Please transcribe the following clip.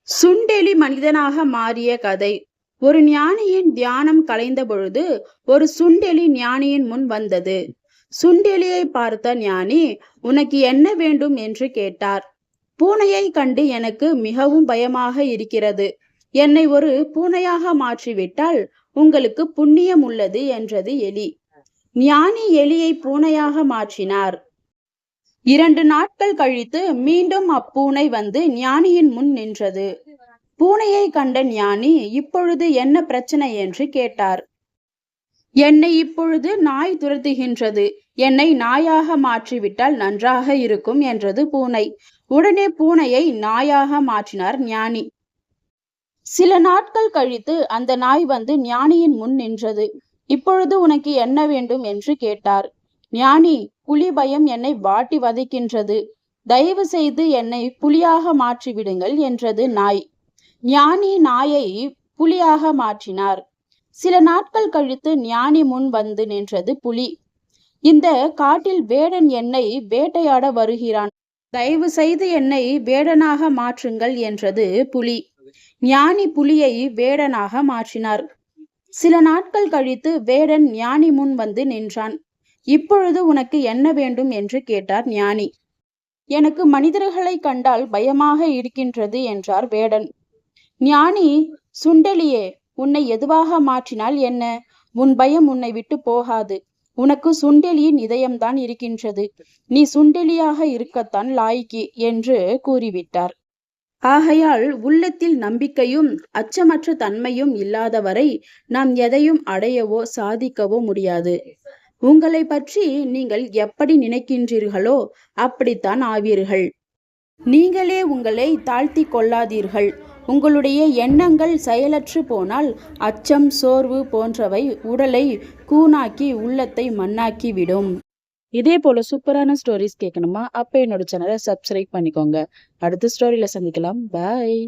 சுண்டெலி மனிதனாக மாறிய கதை. ஒரு ஞானியின் தியானம் கலைந்த பொழுது ஒரு சுண்டெலி ஞானியின் முன் வந்தது. சுண்டெலியை பார்த்த ஞானி, உனக்கு என்ன வேண்டும் என்று கேட்டார். பூனையை கண்டு எனக்கு மிகவும் பயமாக இருக்கிறது. என்னை ஒரு பூனையாக மாற்றிவிட்டால் உங்களுக்கு புண்ணியம் உள்ளது என்றது எலி. ஞானி எலியை பூனையாக மாற்றினார். 2 நாட்கள் கழித்து மீண்டும் அப்பூனை வந்து ஞானியின் முன் நின்றது. பூனையை கண்ட ஞானி, இப்பொழுது என்ன பிரச்சனை என்று கேட்டார். என்னை இப்பொழுது நாய் துரத்துகின்றது. என்னை நாயாக மாற்றிவிட்டால் நன்றாக இருக்கும் என்றது பூனை. உடனே பூனையை நாயாக மாற்றினார் ஞானி. சில நாட்கள் கழித்து அந்த நாய் வந்து ஞானியின் முன் நின்றது. இப்பொழுது உனக்கு என்ன வேண்டும் என்று கேட்டார். ஞானி, புலி பயம் என்னை வாட்டி வதைக்கின்றது. தயவு செய்து என்னை புலியாக மாற்றிவிடுங்கள் என்றது நாய். ஞானி நாயை புலியாக மாற்றினார். சில நாட்கள் கழித்து ஞானி முன் வந்து நின்றது புலி. இந்த காட்டில் வேடன் என்னை வேட்டையாட வருகிறான். தயவு செய்து என்னை வேடனாக மாற்றுங்கள் என்றது புலி. ஞானி புலியை வேடனாக மாற்றினார். சில நாட்கள் கழித்து வேடன் ஞானி முன் வந்து நின்றான். இப்பொழுது உனக்கு என்ன வேண்டும் என்று கேட்டார் ஞானி. எனக்கு மனிதர்களை கண்டால் பயமாக இருக்கின்றது என்றார் வேடன். ஞானி, சுண்டெலியே, உன்னை எதுவாக மாற்றினால் என்ன? உன் பயம் உன்னை விட்டு போகாது. உனக்கு சுண்டெலியின் இதயம்தான் இருக்கின்றது. நீ சுண்டெலியாக இருக்கத்தான் லாய்க்கு என்று கூறிவிட்டார். ஆகையால் உள்ளத்தில் நம்பிக்கையும் அச்சமற்ற தன்மையும் இல்லாதவரை நாம் எதையும் அடையவோ சாதிக்கவோ முடியாது. உங்களை பற்றி நீங்கள் எப்படி நினைக்கின்றீர்களோ அப்படித்தான் ஆவீர்கள். நீங்களே உங்களை தாழ்த்தி கொள்ளாதீர்கள். உங்களுடைய எண்ணங்கள் செயலற்று போனால் அச்சம், சோர்வு போன்றவை உடலை கூனாக்கி உள்ளத்தை மண்ணாக்கி விடும். இதே போல சூப்பரான ஸ்டோரிஸ் கேட்கணுமா? அப்ப என்னோட சேனலை சப்ஸ்கிரைப் பண்ணிக்கோங்க. அடுத்த ஸ்டோரியில சந்திக்கலாம். பாய்.